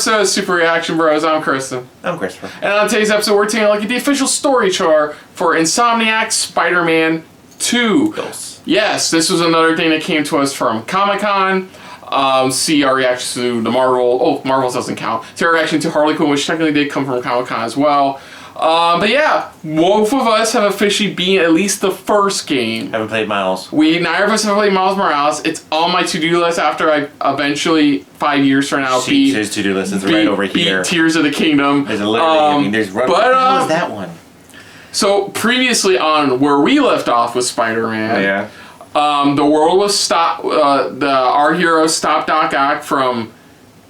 episode of Super Reaction Bros. I'm Kristen. I'm Christopher. And on today's episode, we're taking a look at the official story trailer for Insomniac Spider-Man 2. Yes, this was another thing that came to us from Comic-Con. See our reaction to the Marvel. Oh, Marvel doesn't count. See our reaction to Harley Quinn, which technically did come from Comic-Con as well. But yeah, both of us have officially beaten at least the first game. Haven't played Miles. Neither of us have played Miles Morales. It's on my to-do list after I eventually, 5 years from now, beat his to-do list is right over here. Tears of the Kingdom. There's literally, there's what was that one? So previously on where we left off with Spider-Man, yeah. The world was stopped. Our hero stopped Doc Ock from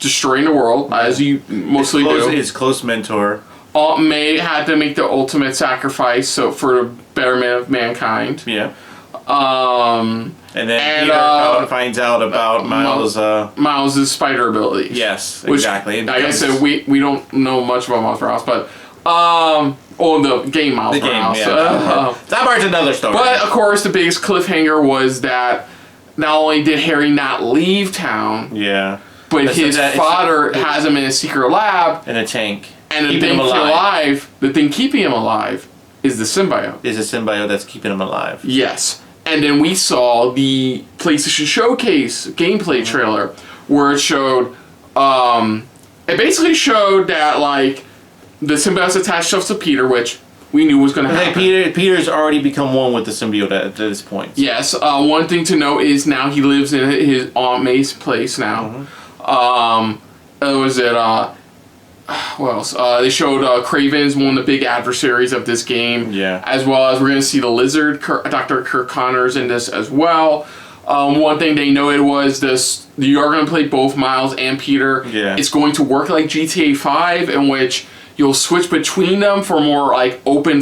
destroying the world, as you mostly do. His close mentor. Aunt May had to make the ultimate sacrifice for the betterment of mankind. Yeah. And then Peter finds out about Miles' spider abilities. Yes, which, exactly. Like I said, we don't know much about Miles Morales, but the game Miles Morales. That part's another story. But of course, the biggest cliffhanger was that not only did Harry not leave town, but his father has him in a secret lab in a tank. And the thing keeping him alive is the symbiote. Is a symbiote that's keeping him alive. Yes. And then we saw the PlayStation Showcase gameplay trailer where it showed, it basically showed that, like, the symbiote's attached stuff to Peter, which we knew was going to happen. Peter's already become one with the symbiote at this point. Yes. One thing to note is now he lives in his Aunt May's place now. What else? They showed Kraven's one of the big adversaries of this game. Yeah. As well as we're going to see the Lizard, Dr. Kirk Connors in this as well. One thing they noted was this: you are going to play both Miles and Peter. Yeah. It's going to work like GTA 5, in which you'll switch between them for more like open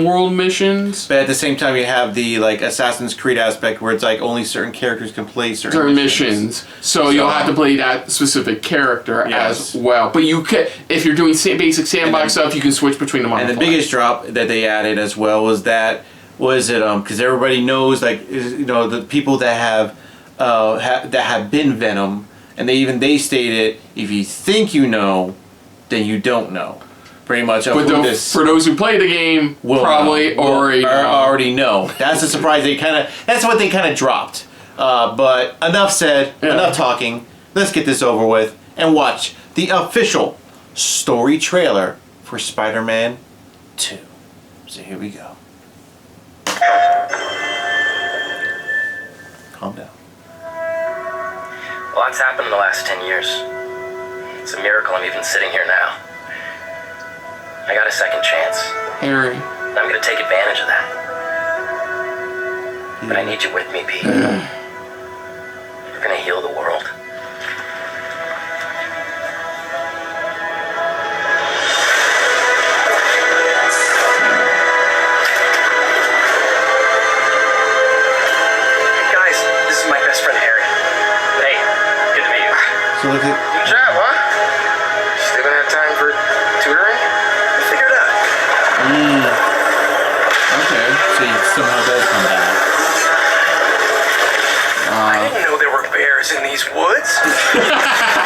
world missions. But at the same time, you have the like Assassin's Creed aspect where it's like only certain characters can play certain missions. So you'll have to play that specific character as well. But you can, if you're doing basic sandbox stuff, you can switch between them. And the biggest drop that they added as well was that because everybody knows, like, the people that have been Venom, and they stated, if you think you know, then you don't know. Pretty much. But for those who play the game, already know. That's a surprise. That's what they kind of dropped. But enough said. Enough talking. Let's get this over with and watch the official story trailer for Spider-Man 2. So here we go. Calm down. A lot's happened in the last 10 years. It's a miracle I'm even sitting here now. I got a second chance. Harry. And I'm gonna take advantage of that. But I need you with me, Pete. We're gonna heal the world. Guys, this is my best friend Harry. Hey, good to meet you. So look at. Good job, huh? Still gonna have time for tutoring? We'll figure it out. Okay, so he somehow does come back. I didn't know there were bears in these woods.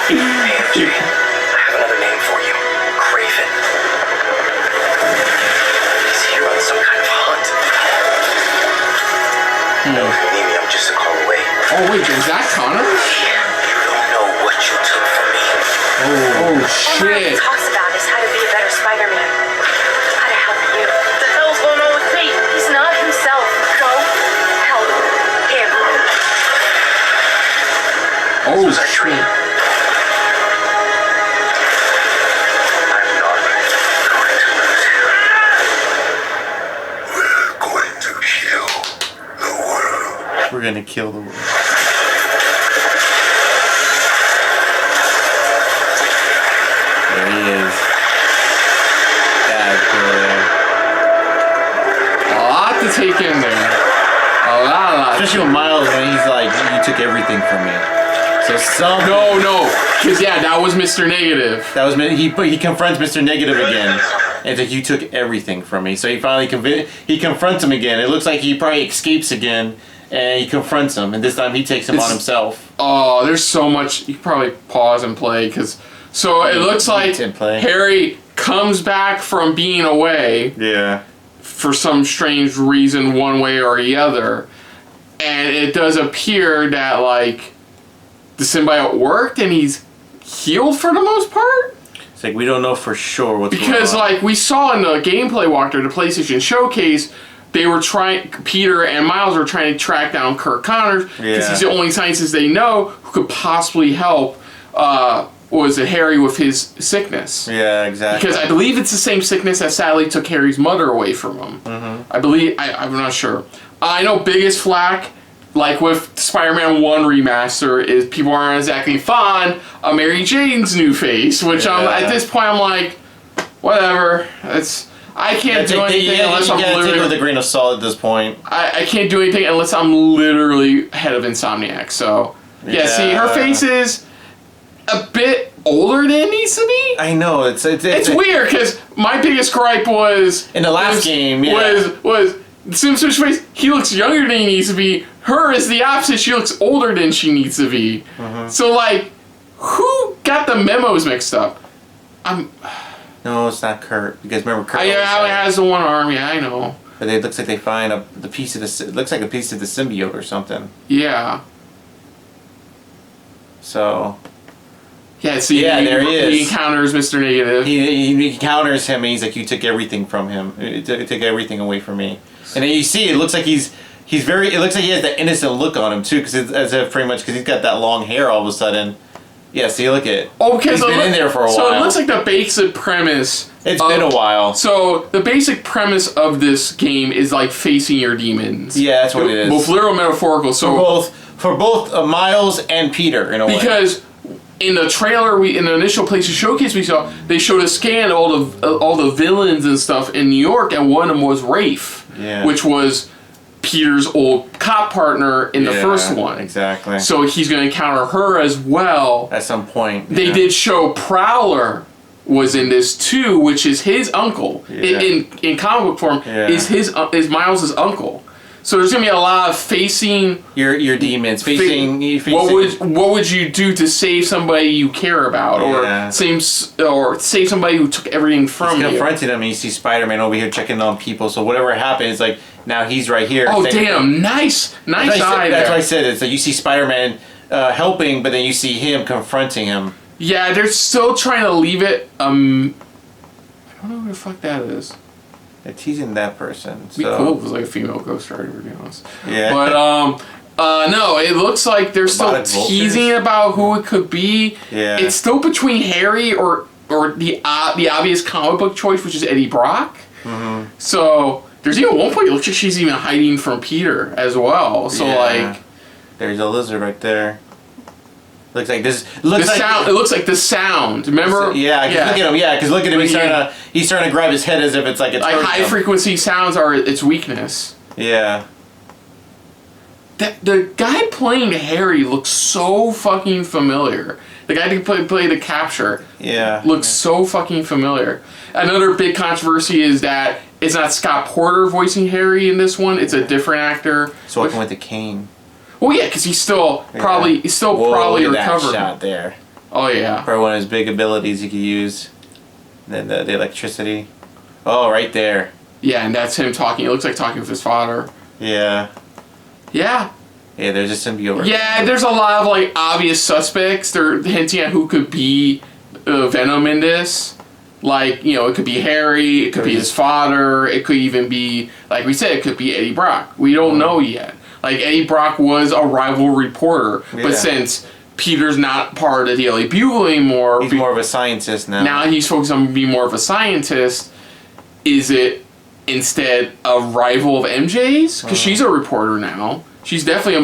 Hey, MJ, I have another name for you. Craven. He's here on some kind of hunt. No, if you need me, I'm just a call away. Oh wait, is that Connor? You don't know what you took from me. Oh shit. All he talks about is how to be a better Spider-Man. How to help you. What the hell's going on with me? He's not himself. Go help him. Oh Was our dream? shit. I'm not going to lose him. We're going to kill the world. We're gonna kill the world. There he is. A lot to take in there. A lot. Especially with Miles when he's like, you took everything from me. So No, because that was Mr. Negative. That was he confronts Mr. Negative again. And it's like, you took everything from me. So he finally he confronts him again. It looks like he probably escapes again. and he confronts him, and this time he takes him on himself. Oh, there's so much. You can probably pause and play because. So it looks like Harry comes back from being away. Yeah. For some strange reason, one way or the other, and it does appear that like the symbiote worked and he's healed for the most part. It's like we don't know for sure what's going on. Because like we saw in the gameplay walkthrough, the PlayStation Showcase, they were Peter and Miles were trying to track down Kirk Connors because he's the only scientist they know who could possibly help. Was it Harry with his sickness? Yeah, exactly. Because I believe it's the same sickness that sadly took Harry's mother away from him. Mm-hmm. I believe. I'm not sure. I know biggest flack, like with Spider-Man 1 remaster, is people aren't exactly fond of Mary Jane's new face, which at this point I'm like, whatever. I can't do anything unless I'm literally... You gotta take it with a grain of salt at this point. I can't do anything unless I'm literally head of Insomniac, so... Yeah, see, her face is a bit older than it needs to be. I know, it's weird, because my biggest gripe was... In the last game, Was Switch face, he looks younger than he needs to be. Her is the opposite, she looks older than she needs to be. Mm-hmm. So, like, who got the memos mixed up? No, it's not Kurt. Because remember, Kurt only has the one arm. Yeah, I know. But it looks like they find the piece of the. It looks like a piece of the symbiote or something. Yeah. So. Yeah. See. Yeah, there he is. He encounters Mr. Negative. He encounters him, and he's like, "You took everything from him. It took everything away from me." And then you see, it looks like he's very. It looks like he has that innocent look on him too, because as if pretty much because he's got that long hair all of a sudden. Yeah, see, look at. Oh, because he's been in there for a while. So it looks like the basic premise. It's been a while. So the basic premise of this game is like facing your demons. Yeah, that's what it is. Both literal and metaphorical. So for both Miles and Peter in a way. Because in the trailer, in the initial PlayStation Showcase we saw, they showed a scan of all the villains and stuff in New York, and one of them was Rafe, which was Peter's old cop partner in the first one. Exactly. So he's going to encounter her as well. At some point. They did show Prowler was in this too, which is his uncle. Yeah. In comic book form, is Miles' uncle. So there's going to be a lot of facing... Your demons. Facing... What would you do to save somebody you care about? Or save somebody who took everything from you? He's confronting him and you see Spider-Man over here checking on people. So whatever happens, like... Now he's right here. Oh, damn. Nice eye. That's why I said it. So you see Spider-Man helping, but then you see him confronting him. Yeah, they're still trying to leave it... I don't know who the fuck that is. They're teasing that person. It'd be cool if it was like a female Ghost Rider, to be honest. Yeah. But, no, it looks like they're still teasing about who it could be. Yeah. It's still between Harry or the obvious comic book choice, which is Eddie Brock. Mm-hmm. So... There's even one point it looks like she's even hiding from Peter as well. So there's a lizard right there. Looks like this. It looks like the sound. Remember? Yeah. Look at him. Yeah, because look at him. He's trying to grab his head as if it's like it's high frequency sounds are its weakness. Yeah. The guy playing Harry looks so fucking familiar. The guy who played the capture. Yeah. Looks so fucking familiar. Another big controversy is that it's not Scott Porter voicing Harry in this one. It's a different actor. He's walking with a cane. Well, yeah, because he's still probably recovering. That shot there. Oh yeah. Probably one of his big abilities he could use. Then the electricity. Oh, right there. Yeah, and that's him talking. It looks like talking with his father. Yeah. Yeah. Yeah, there's a symbiote. Yeah, there's a lot of like obvious suspects. They're hinting at who could be Venom in this. Like, it could be Harry, it could be his father, it could even be, like we said, it could be Eddie Brock. We don't know yet. Like, Eddie Brock was a rival reporter, but since Peter's not part of the Daily Bugle anymore... He's more of a scientist now. Now he's focused on being more of a scientist. Is it instead a rival of MJ's? Because she's a reporter now. She's definitely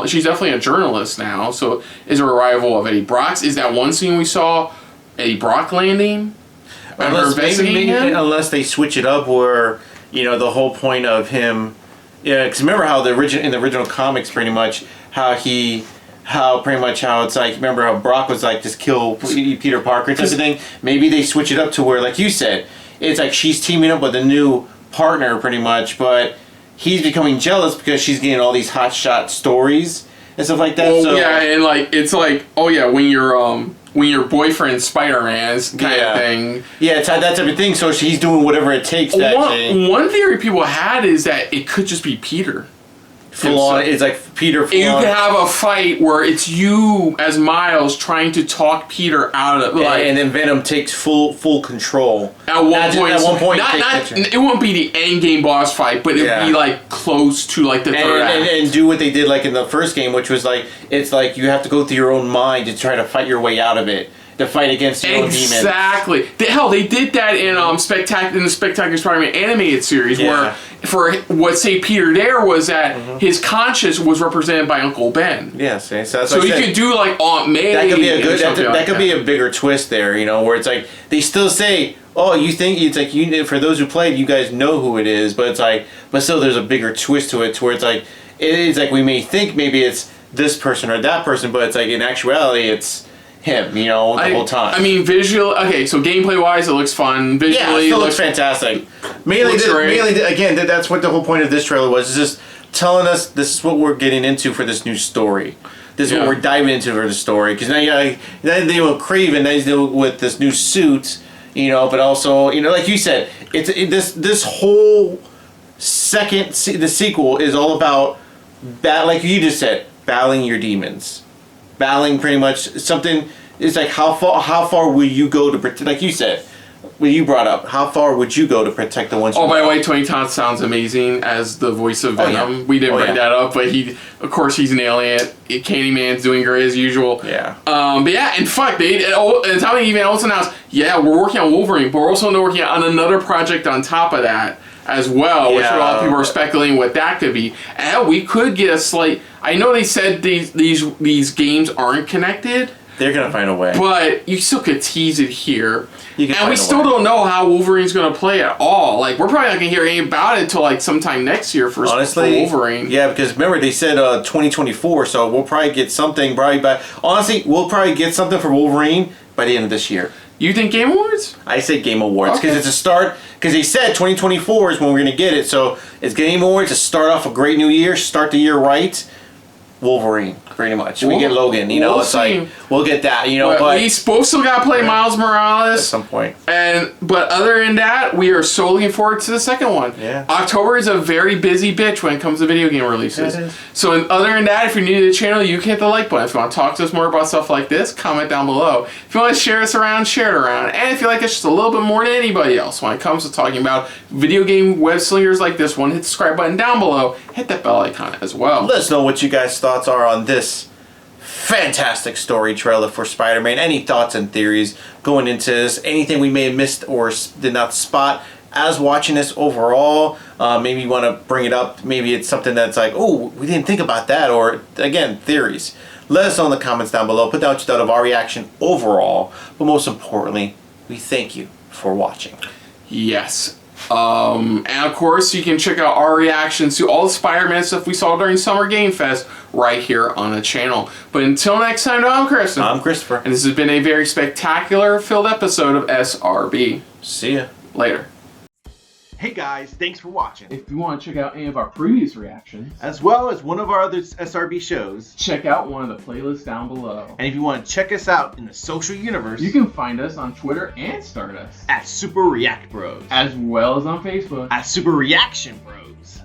She's definitely a journalist now. So is it a rival of Eddie Brock's? Is that one scene we saw Eddie Brock landing? Unless they switch it up where, the whole point of him... Yeah, because remember how in the original comics, pretty much, how it's like, remember how Brock was like, just kill Peter Parker type of thing? Maybe they switch it up to where, like you said, it's like she's teaming up with a new partner, pretty much, but he's becoming jealous because she's getting all these hotshot stories and stuff like that. Well, so yeah, and like it's like, oh yeah, when your boyfriend's Spider-Man's kind of thing. Yeah, it's that type of thing. So he's doing whatever it takes. One theory people had is that it could just be Peter. Full on, it's like Peter. You could have a fight where it's you as Miles trying to talk Peter out of like, and then Venom takes full control. At one point, it won't be the end game boss fight, but it would be like close to like the third act. And do what they did like in the first game, which was like it's like you have to go through your own mind to try to fight your way out of it. To fight against your own demons. Exactly. Hell, they did that in the Spectacular Spider-Man animated series, where for what saved Peter there was that his conscience was represented by Uncle Ben. Yes, so he could do like Aunt May. That could be a good. That could be a bigger twist there, you know, where it's like they still say, "Oh, you think it's like you." For those who played, you guys know who it is, but it's like, but still, there's a bigger twist to it, to where it's like it is like we may think maybe it's this person or that person, but it's like in actuality, it's him, you know, the whole time. I mean, so gameplay wise, it looks fun. Visually, it still looks fantastic. Mainly, again, that's what the whole point of this trailer was. Is just telling us this is what we're getting into for this new story. This is what we're diving into for the story. Because now you deal with Kraven, now you deal with this new suit, you know. But also, you know, like you said, this whole the sequel is all about like you just said, battling your demons. Battling pretty much something. It's like how far will you go to protect? Like you said, what you brought up, how far would you go to protect the ones? Oh, by the way, Tony Todd sounds amazing as the voice of Venom. We didn't bring that up, but of course, he's nailing it. Candyman's doing great as usual. Yeah. But yeah, and fuck, and Tommy even also announced, we're working on Wolverine, but we're also working on another project on top of that as well, which a lot of people are speculating what that could be. And we could get a slight. I know they said these games aren't connected. They're gonna find a way, but you still could tease it here. And we still don't know how Wolverine's gonna play at all. Like we're probably not gonna hear anything about it until like sometime next year for Wolverine. Yeah, because remember they said 2024, so we'll probably get something. We'll probably get something for Wolverine by the end of this year. You think Game Awards? I say Game Awards because it's a start. Because they said 2024 is when we're gonna get it, so it's Game Awards to start off a great new year, start the year right. Wolverine, pretty much. We get Logan, you know. It's like we'll get that, you know. But we both still gotta play Miles Morales at some point. But other than that, we are so looking forward to the second one. Yeah. October is a very busy bitch when it comes to video game releases. It is. So other than that, if you're new to the channel, you can hit the like button. If you want to talk to us more about stuff like this, comment down below. If you want to share us around, share it around. And if you like us just a little bit more than anybody else when it comes to talking about video game web slingers like this one, hit the subscribe button down below. Hit that bell icon as well. Let us know what you guys' thoughts are on this fantastic story trailer for Spider-Man. Any thoughts and theories going into this? Anything we may have missed or did not spot as watching this overall? Maybe you want to bring it up. Maybe it's something that's like, oh, we didn't think about that. Or, again, theories. Let us know in the comments down below. Put down what you thought of our reaction overall. But most importantly, we thank you for watching. Yes. And of course, you can check out our reactions to all the Spider-Man stuff we saw during Summer Game Fest right here on the channel. But until next time, I'm Christopher. I'm Christopher. And this has been a very spectacular filled episode of SRB. See ya. Later. Hey guys, thanks for watching. If you want to check out any of our previous reactions, as well as one of our other SRB shows, check out one of the playlists down below. And if you want to check us out in the social universe, you can find us on Twitter and Stardust at Super React Bros, as well as on Facebook at Super Reaction Bros.